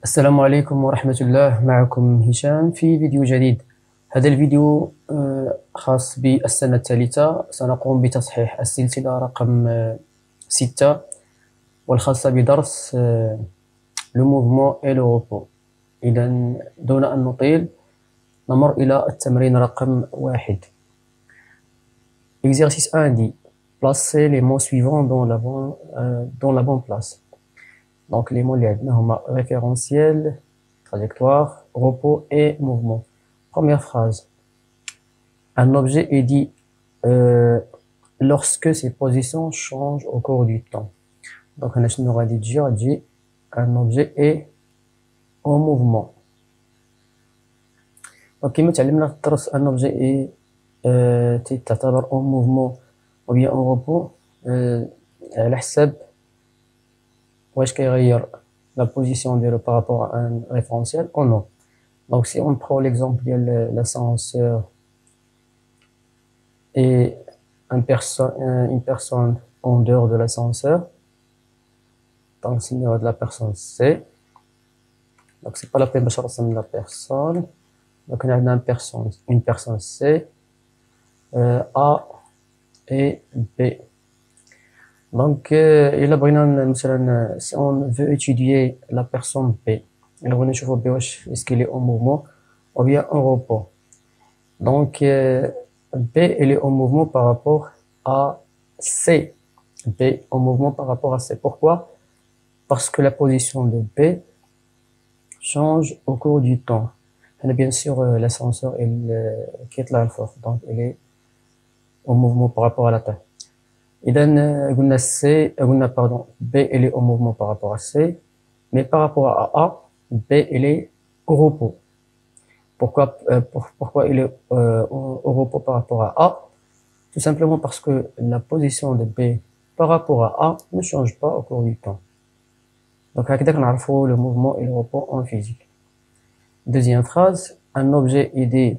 السلام عليكم ورحمة الله. معكم هشام في فيديو جديد. هذا الفيديو خاص بالسنة الثالثة. سنقوم بتصحيح السلسلة رقم 6 والخاصة بدرس le mouvement et le repos. إذا دون أن نطيل نمر إلى التمرين رقم 1. Exercice 1 dit placer les mots suivants dans la bonne place. Donc les mots اللي عندنا هما référentiel, trajectoire, repos et mouvement. Première phrase. Un objet est dit lorsque ses positions changent au cours du temps. Donc on a dit un objet est en mouvement. Donc كما تعلمنا في الدرس un objet est تعتبر en mouvement ou bien en repos على حسب واش كيغير la position ديالو par rapport à un référentiel ou non. Donc si on prend l'exemple de l'ascenseur et une personne en dehors de l'ascenseur, donc c'est le numéro de la personne C. Donc c'est pas la peine de chercher la personne. Donc on a une personne C, A et B. Donc si on veut étudier la personne B, est-ce qu'il est en mouvement ou bien en repos. Donc B elle est en mouvement par rapport à C. B en mouvement par rapport à C. Pourquoi? Parce que la position de B change au cours du temps. Et bien sûr l'ascenseur quitte la force, donc elle est en mouvement par rapport à la Terre. إذا قلنا B elle est en mouvement par rapport à C, mais par rapport à A, B elle est au repos. Pourquoi il est au repos par rapport à A? Tout simplement parce que la position de B par rapport à A ne change pas au cours du temps. Donc هكذا كنعرفوا le mouvement et le repos en physique. Deuxième phrase, un objet est dit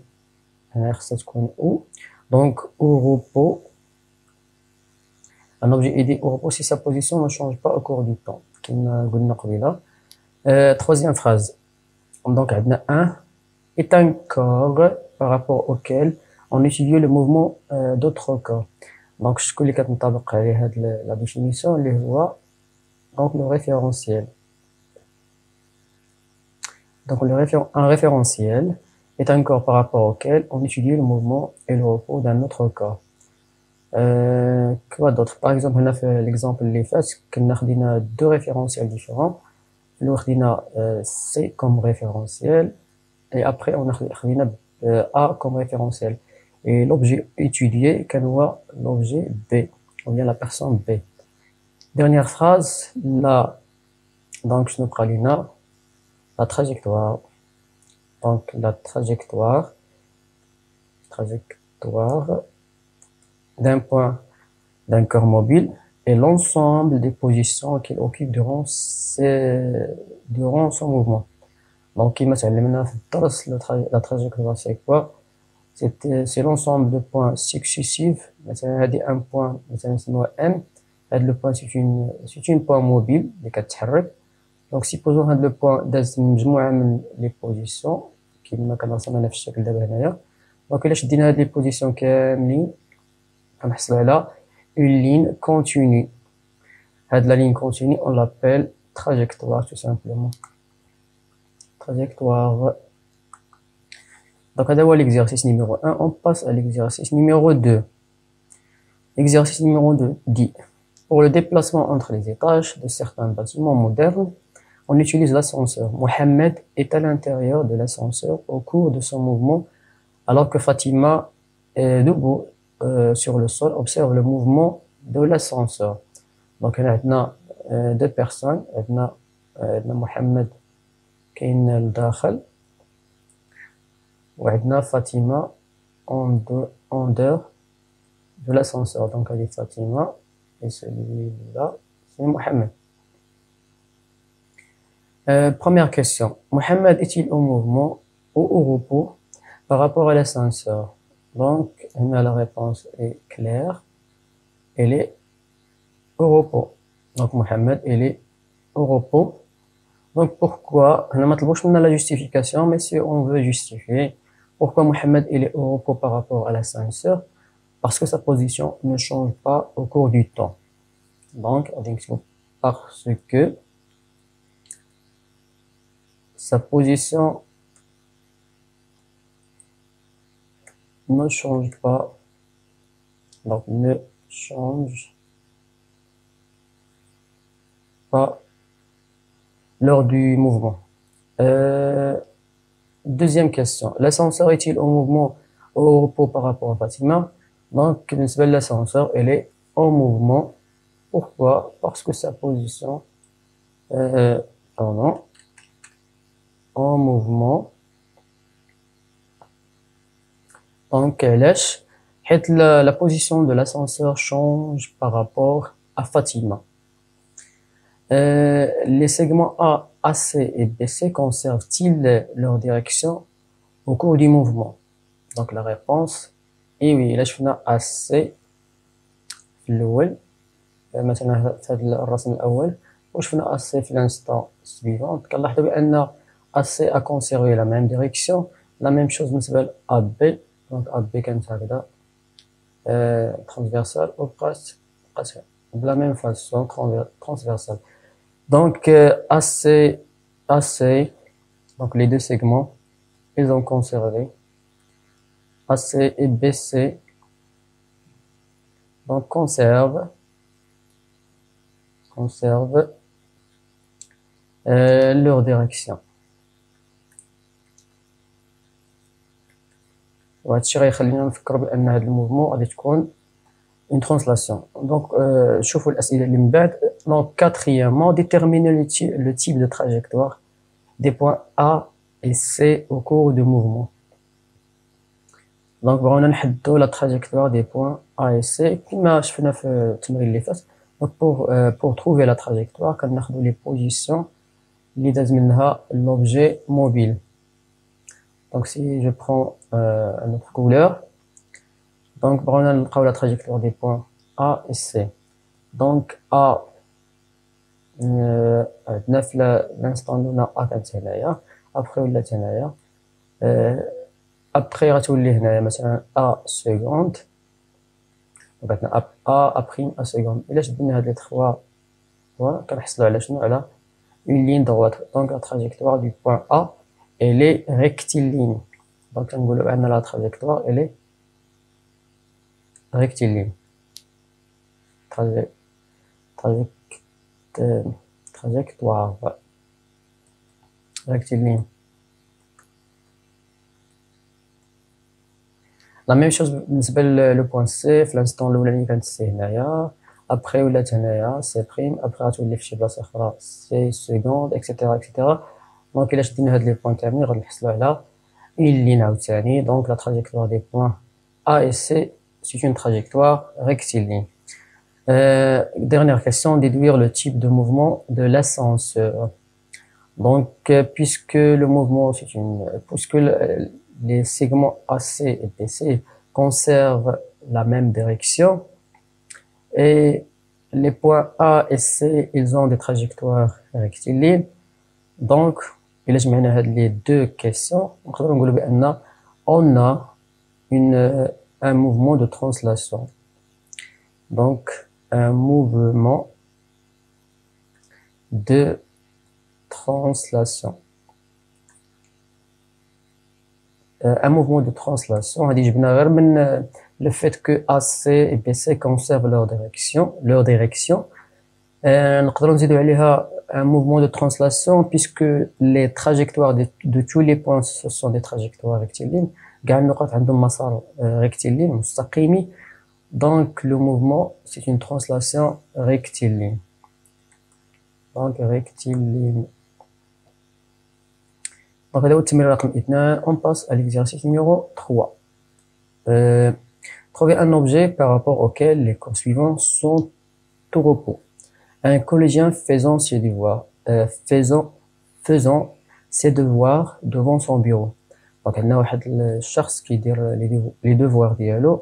donc au repos. Un objet est dit au repos si sa position ne change pas au cours du temps. Troisième phrase. Donc, un est un corps par rapport auquel on étudie le mouvement d'autres corps. Donc, je connais la définition, les voix. Donc, le référentiel. Donc, un référentiel est un corps par rapport auquel on étudie le mouvement et le repos d'un autre corps. Quoi d'autre? Par exemple, on a fait l'exemple les faces qu'on a deux référentiels différents. L'autre C comme référentiel et après on a A comme référentiel. Et l'objet étudié qu'on voit l'objet B ou bien la personne B. Dernière phrase là, donc je nous prends la trajectoire. Donc la trajectoire d'un point d'un corps mobile et l'ensemble des positions qu'il occupe durant son mouvement. Donc la trajectoire c'est quoi? C'est l'ensemble de points successifs. Un point M, le point c'est une point mobile donc supposons le point les positions qui me donc je dis les positions une ligne continue. La ligne continue, on l'appelle trajectoire tout simplement. Trajectoire. Donc, c'est l'exercice numéro 1. On passe à l'exercice numéro 2. L'exercice numéro 2 dit pour le déplacement entre les étages de certains bâtiments modernes, on utilise l'ascenseur. Mohamed est à l'intérieur de l'ascenseur au cours de son mouvement, alors que Fatima est debout sur le sol, observe le mouvement de l'ascenseur. Donc on a deux personnes, on a Mohamed qui est الداخل وعندنا Fatima en dehors de l'ascenseur. Donc elle est Fatima et celui-là c'est Mohamed. Première question, Mohamed est-il en mouvement ou au repos par rapport à l'ascenseur? Donc, la réponse est claire. Elle est au repos. Donc, Mohamed, elle est au repos Donc pourquoi, on a la justification, mais si on veut justifier pourquoi Mohamed il est au repos par rapport à l'ascenseur, parce que sa position ne change pas au cours du temps. Donc, parce que sa position ne change pas, donc ne change pas lors du mouvement. Deuxième question, l'ascenseur est-il au mouvement ou au repos par rapport à Fatima? Donc, l'ascenseur, elle est en mouvement. Pourquoi? Parce que sa position, pardon, en mouvement. Donc, la position de l'ascenseur change par rapport à Fatima. Les segments A, AC et BC conservent-ils leur direction au cours du mouvement? Donc la réponse est oui. Là شفنا AC في الأول مثلا في هذا الرسم الأول وشفنا AC في l'instant suivant. كنلاحظوا بأن AC a conservé la même direction. La même chose بالنسبة ل AB. Donc AB كانت هكذا transversale وبقات de la même façon transversale. Donc AC, donc les deux segments, ils ont conservé. AC et BC, donc conserve leur direction. وهذا الشيء غيخلينا نفكروا بأن هذا الموفمون غادي تكون une translation. Donc, شوفوا الأسئلة اللي من بعد. Donc, quatrièmement, déterminer le type de trajectoire des points A et C au cours du mouvement. Donc, بغينا نحددوا la trajectoire des points A et C كما شفنا في التمرين اللي فات. Donc, pour trouver la trajectoire, كناخذوا les positions اللي داز منها l'objet mobile. Donc, si je prends une autre couleur, donc بغينا نلقاو la trajectoire des points A et C. Donc A عندنا في l'instant هنا A كانت هنايا après ولات هنايا après غتولي هنايا مثلا A seconde. donc عندنا A prime A seconde. إلا شدينا هاد لي تخوا كنحصلوا على شنو؟ على une ligne droite. Donc la trajectoire du point A elle est rectiligne. donc كنقولوا بأن la trajectoire elle est rectiligne. Trajectoire rectiligne. La même chose بالنسبة le point C. في l'instant الأولاني كانت C هنايا après ولات هنايا C prime après غتولي في شي بلاصة أخرى C seconde etc. donc إلا شدينا هاد لي بوين كاملين غادي نحصلوا على une ligne عاوتاني. donc la trajectoire des points A et C c'est une trajectoire rectiligne. Dernière question, déduire le type de mouvement de l'ascenseur. Donc, puisque les segments AC et BC conservent la même direction et les points A et C, ils ont des trajectoires rectilignes. Donc, il a les deux questions. On a un mouvement de translation. Donc, un mouvement de translation. Un mouvement de translation, le fait que AC et BC conservent leur direction. نقدروا نزيدوا عليها un mouvement de translation puisque les trajectoires de tous les points ce sont des trajectoires rectilignes. كاع النقط عندهم مسار rectiligne مستقيمي. Donc le mouvement c'est une translation rectiligne. Donc rectiligne. Donc هذا هو التمرين رقم 2. On passe à l'exercice numéro 3. Trouver un objet par rapport auquel les corps suivants sont au repos. Un collégien faisant ses devoirs ses devoirs devant son bureau. Donc عندنا واحد الشخص كيدير les devoirs ديالو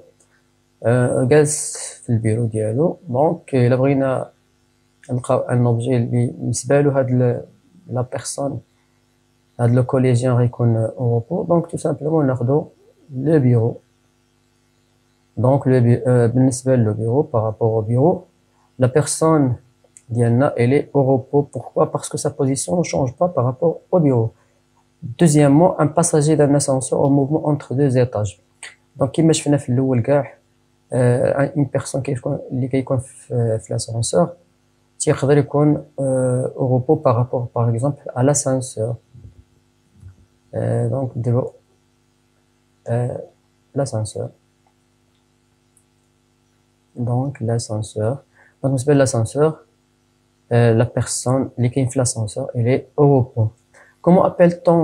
جالس في البيرو ديالو. دونك الا بغينا نلقاو ان اوبجي اللي بالنسبه له هاد la personne, le collégien غيكون au repos, donc tout simplement ناخدو le bureau. Donc بالنسبة le bureau, par rapport au bureau, la personne ديالنا elle est au repos. Pourquoi? Parce que sa position ne change pas par rapport au bureau. Deuxièmement, un passager d'un ascenseur en mouvement entre deux étages. Donc كيما شفنا في الاول كاع une personne اللي كيكون في l'ascenseur تيقدر يكون au repos par rapport par exemple à l'ascenseur. Donc l'ascenseur. Donc l'ascenseur. Donc بالنسبة l'ascenseur, la personne اللي كاين في l'ascenseur elle est au repos. Comment appelle-t-on,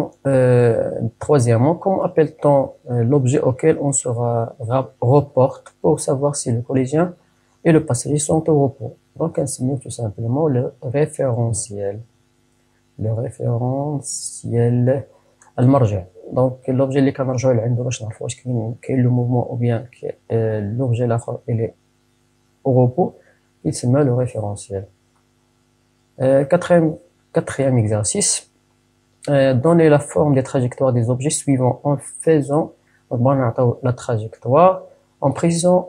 troisièmement, comment appelle-t-on l'objet auquel on se reporte pour savoir si le collégien et le passager sont au repos? Donc, on signe tout simplement le référentiel. Le référentiel المرجع. Donc, l'objet اللي كنرجعوا لعنده باش نعرفوا واش كاين le mouvement ou bien l'objet الاخر il est au repos, il se met le référentiel. Quatrième exercice. Donner la forme des trajectoires des objets suivants en faisant la trajectoire en précisant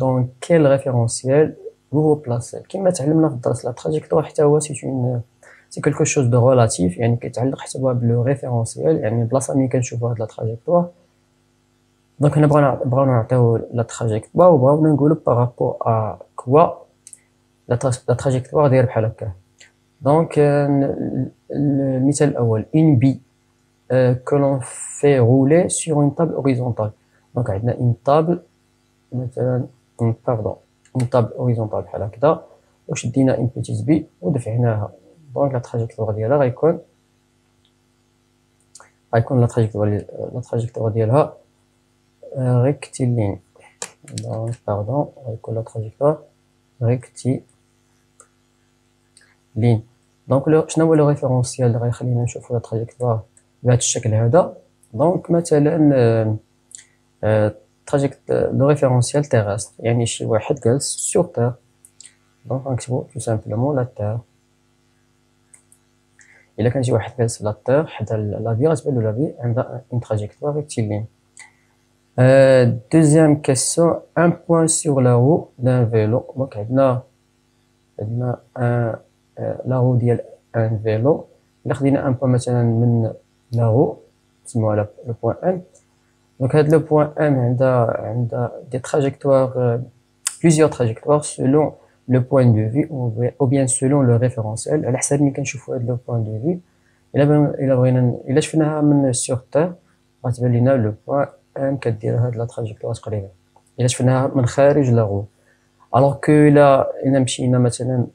dans quel référentiel vous vous placez. كما تعلمنا في الدرس la trajectoire حتى هو c'est quelque chose de relatif, يعني كيتعلق حتى هو بلو ريفيرونسيال، يعني البلاصه ملي كنشوفوا هاد لا trajectoire. دونك هنا بغاو نعطيو لا trajectoire وبغاونا نقولوا بارابور ا كوا لا trajectoire داير بحال هكا. Donc, le مثال الأول, une bille que l'on fait rouler sur une table horizontale. Donc, on a une table, une table horizontale بحال هكذا, وشدينا une petite bille ودفعناها. Donc, la trajectoire ديالها غيكون la trajectoire ديالها rectiligne. Donc, pardon, غيكون la trajectoire rectiligne. شنو هو لو ريفيرونسيال اللي غيخلينا نشوفوا لا تراجيكتوار بهذا الشكل هذا؟ دونك مثلا لو ريفيرونسيال تيغاستر، يعني شي واحد جالس سور تير، دونك غنكتبو تو سامبلومون لا تير. الا كان شي واحد جالس لا تير حدا لا في غتبان له لا في عندها اون تراجيكتوار ريكتيلين. دوزيام كيسيون، ان بوين سور لا رو دان فيلو. دونك عندنا لا رو ديال ان فيلو. الا خدينا ان بوين مثلا من لا رو نسموها لو بوين ام. دونك هاد لو بوين ام عندها دي تراجيكتوار بليزيور تراجيكتوار سولون لو بوين دو في او بيان سولون لو ريفيرونسيال. على حسب ملي كنشوفوا هاد لو بوين دو في، الا شفناها من سور تير غتبان لينا لو بوين ام كدير هاد لا تراجيكتوار تقريبا. الا شفناها من خارج لا رو، الوغ كو الا مشينا مثلا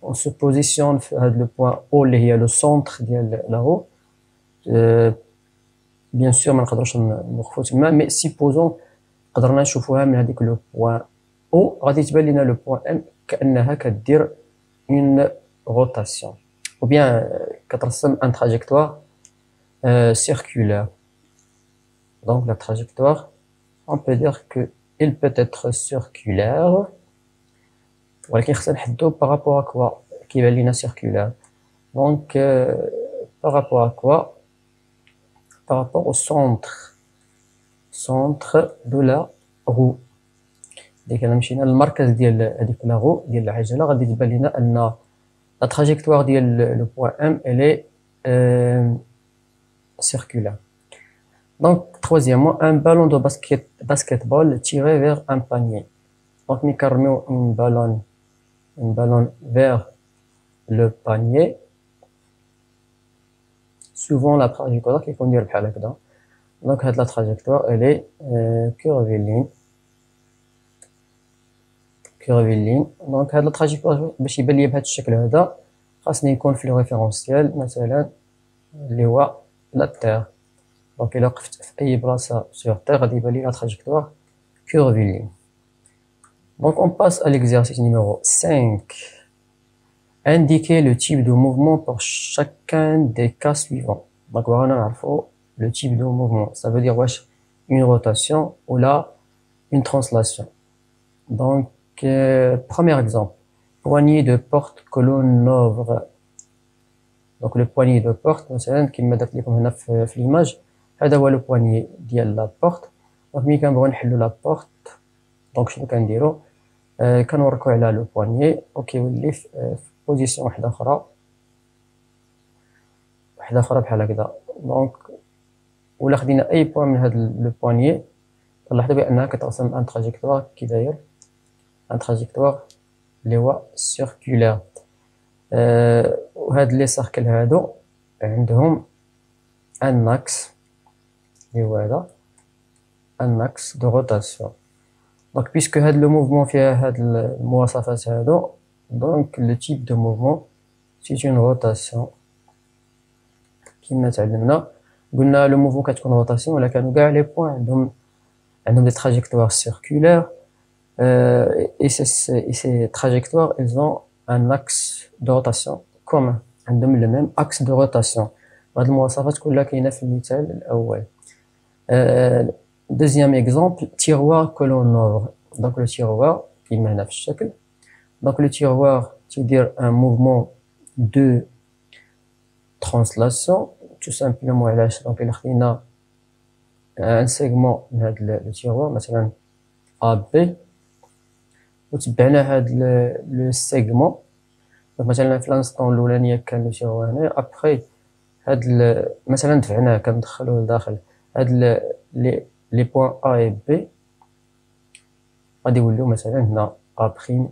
on se positionne sur le point O اللي هي le centre ديال la roue. bien sûr ما نقدروش نوقفوا تما، مي supposons قدرنا نشوفوها من هذيك لو بوين O، غادي تبان لنا لو بوين M كأنها كدير une rotation ou bien كترسم un trajectoire circulaire. donc la trajectoire, on peut dire que il peut être circulaire، ولكن خصنا نحددو بارابور ا كوا كيبان لينا سيركولار. دونك بارابور ا كوا، بارابور او سونتر دو لا رو. ديك انا مشينا للمركز ديال هذيك لا رو ديال العجله، غادي تبان لينا ان لا تراجيكتوار ديال لو بوين ام الي سيركولار. دونك troisièmement, un ballon de basketball tiré vers un panier. دونك ملي كنرميو un ballon vers le panier، souvent la trajectoire كيكون داير بحال هكذا. دونك هاد لا trajectoire elle est curviligne. دونك هاد لا trajectoire باش يبان ليا بهاد الشكل هذا خاصني يكون في لو ريفيرونسيال مثلا اللي هو لا تير. دونك الا وقفت في اي بلاصه سور تير غادي يبان لي لا trajectoire curviligne. Donc on passe à l'exercice numéro 5. Indiquer le type de mouvement pour chacun des cas suivants. Donc on va voir le type de mouvement. Ça veut dire une rotation ou là une translation. Donc premier exemple. poignée de porte que l'on ouvre. Donc le poignet de porte مثلا كما درت لكم هنا في l'image هذا هو لو poignet ديال لا بورت. دونك ملي كنبغيو نحلو لا بورت دونك شنو كنديرو كنوركو على لو poignet وكيولي في بوزيسيون واحده اخرى بحال هكذا. دونك ولا خدينا اي بوين من هذا لو poignet كنلاحظوا بانها كترسم ان تراجيكتوار كي داير ان تراجيكتوار اللي هو سيركولير. وهاد لي سيركل هادو عندهم ان اكس اللي هو هذا ان اكس دو روتاسيون. دونك بيسكو هاد لو موفمون فيها هاد المواصفات هادو دونك لو تيب دو موفمون سي اون روتاسيون. كما تعلمنا قلنا لو موفمون كتكون روتاسيون ولا كانوا كاع لي بوين عندهم دي تراجيكتوار سيركولير. et ces trajectoires elles ont un axe de rotation commun عندهم le même axe de rotation. هاد المواصفات كلها كاينه في المثال الاول. deuxième exemple tiroir que l'on ouvre. donc le tiroir كيما هنا في الشكل. donc le tiroir تيدير un mouvement de translation tout simplement. علاش دونك الا خدينا un segment من هاد le tiroir مثلا AB وتبعنا هاد لو سيغمون مثلا في لانستون الاولانيه كان لو تيرو هنا ابري هاد مثلا دفعناه كندخلوه لداخل هاد لي بوين ا و بي غادي يوليو مثلا هنا ا بريم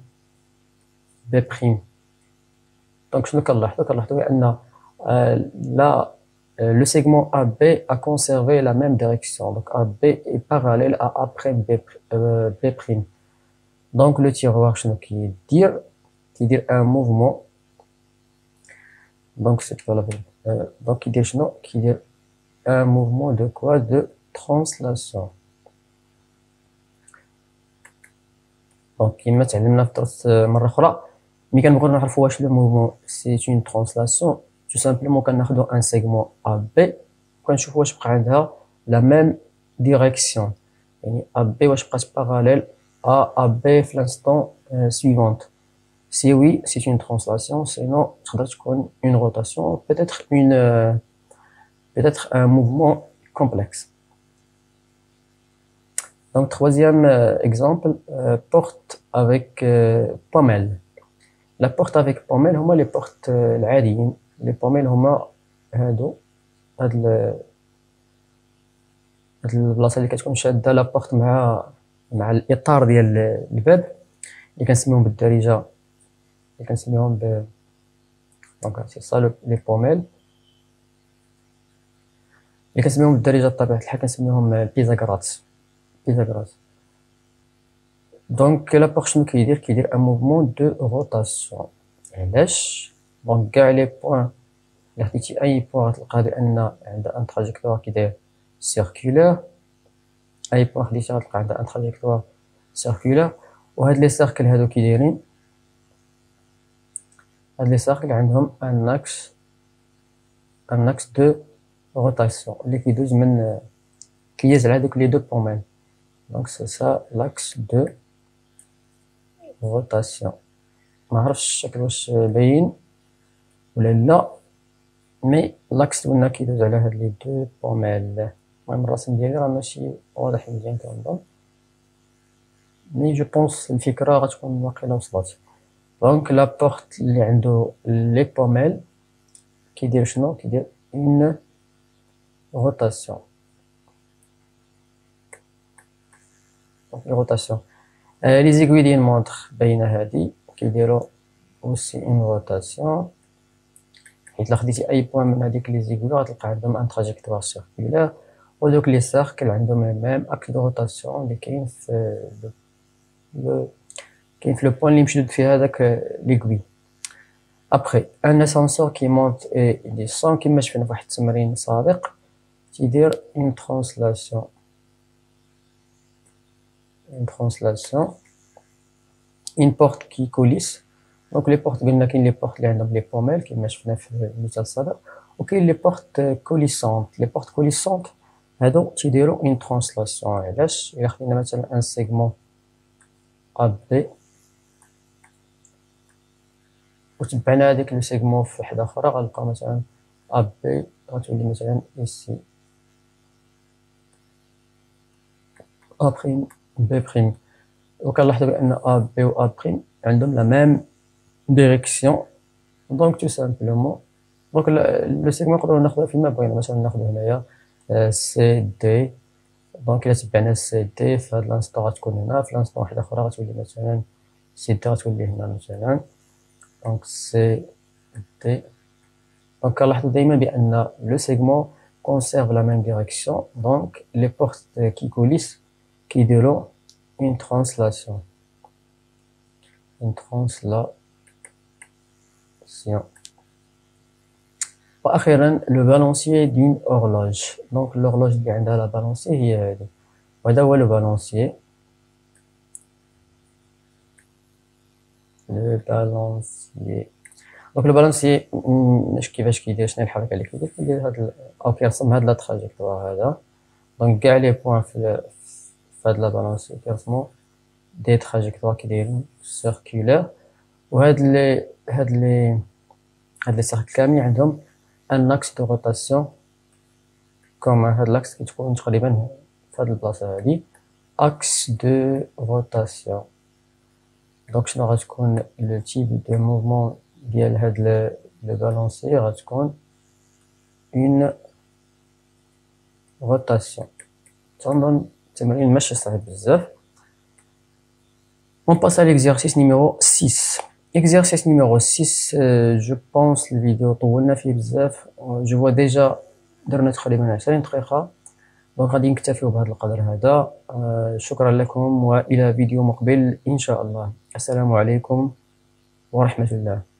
بي بريم. دونك شنو كنلاحظوا بان لا le segment AB a conservé la même direction. Donc AB est parallèle à A' B'. Donc le tiroir شنو كيدير un mouvement. donc cette fois là donc كيدير شنو كيدير un mouvement de quoi de translation. donc كما تعلمنا في الدرس مره اخرى ملي كنبغيو نعرفوا واش لو موفمون سي اون ترانسلاسيون tout simplement كناخذوا un segment AB وكنشوفوا واش بقى عندها la même direction. يعني AB واش بقات parallèle à AB في l'instant suivante. Si oui, c'est une translation, sinon تقدر تكون une rotation, peut-être un mouvement complexe. donc troisième exemple porte avec pommelle. la porte avec pommelle هما les portes العاديين. les pommelles هما هادو هاد البلاصه اللي كتكون شاده لا بورت مع الاطار ديال الباب اللي كنسميوهم بالدارجه اللي كنسميوهم دونك سي سا لي بوميل اللي كنسميوهم بالدارجه بطبيعه الحال كنسميوهم بيزاكرات. دونك لا بورت شنو كيدير ان موفمون دو روتاسيون. علاش دونك كاع لي بوين اللي خديتي اي بوين غتلقى بان عندها ان تراجيكتوار كيداير سيركولير. اي بوين خديتي غتلقى عندها ان تراجيكتوار سيركولير. وهاد لي سيركل هادو كي دايرين هاد لي سيركل عندهم ان اكس دو روتاسيون اللي كيدوز من كيهز على هادوك لي دو بوميل. دونك سي سا لاكس دو روتاسيون. ما عرفتش الشكل واش باين ولا لا مي لاكس قلنا كيدوز على هاد لي دو بوميل. المهم الرسم ديالي راه ماشي واضح مزيان كنظن مي جو بونس الفكره غتكون واقيلا وصلت. دونك لا بورت اللي عنده لي بوميل كيدير شنو كيدير اون روتاسيون. دونك روتاسيون لي زيغوي ديال المونطر باينه هادي كيديروا اوسي اون روتاسيون. حيت الا خديتي اي بوين من هذيك لي زيغوي غتلقى عندهم ان تراجيكتوار سيركولير. ودوك لي سيركل عندهم ميم اكس دو روتاسيون اللي كاين في le point اللي مشدود فيه هذاك ليغوي. ابري ان اسانسور كي مونت اي ديسون كما شفنا في واحد التمرين سابق تيدير اون ترانسلاسيون. une porte qui coulisse. donc les portes قلنا كاين لي بورت اللي عندهم لي بوميل كما شفنا في المثال السابق وكاين لي بورت كوليسونت. لي بورت كوليسونت هادو تيديروا اون ترانسلاسيون. علاش الا خدينا مثلا ان سيغمون ا بي وتبعنا هذيك لو سيغمون في وحدة أخرى غنلقاو مثلا أ بي غتولي مثلا إيسي أ بريم بي بريم. وكنلاحظو بأن أ بي و أ بريم عندهم لا ميم ديريكسيون. دونك تو سامبلومون دونك لو سيغمون نقدرو ناخدوه فيما بغينا، مثلا ناخدو هنايا سي دي. دونك إلا تبعنا سي دي في هاد لانستون غتكون هنا، في لانستون واحدة أخرى غتولي مثلا سي دي غتولي هنا مثلا. دونك سي دي. دونك كنلاحظو دايما بأن لو سيغمون conserve la même direction. Donc les portes qui coulissent كيديرو une translation. وأخيرا le balancier d'une horloge. Donc l'horloge اللي عندها لا balancier هي هذه، وهذا هو le balancier. دونك لو بالانسي كيفاش كيدير، شنو الحركه اللي كيدير هاد او كيرسم هاد لا تراجيكتوار هذا. دونك كاع لي بوين في هاد لا بالانسي كيرسمو دي تراجيكتوار كيدايرين سيركولير، وهاد لي سيركل كاملين عندهم ان اكس دو روتاسيون كوم. هاد لاكس كتكون تقريبا في هاد البلاصه هادي اكس دو روتاسيون. دونك شنو غتكون لو تيب دو موفمون ديال هاد لو بالونسي؟ غتكون اون روتاسيون. تنظن التمرين ماشي صعيب بزاف. On passe à l'exercice numéro 6. Exercice numéro 6, je pense الفيديو طولنا فيه بزاف. je vois déjà درنا تقريبا 20 دقيقة، دونك غادي نكتفيو بهذا القدر هذا. شكرا لكم، والى فيديو مقبل ان شاء الله. السلام عليكم ورحمة الله.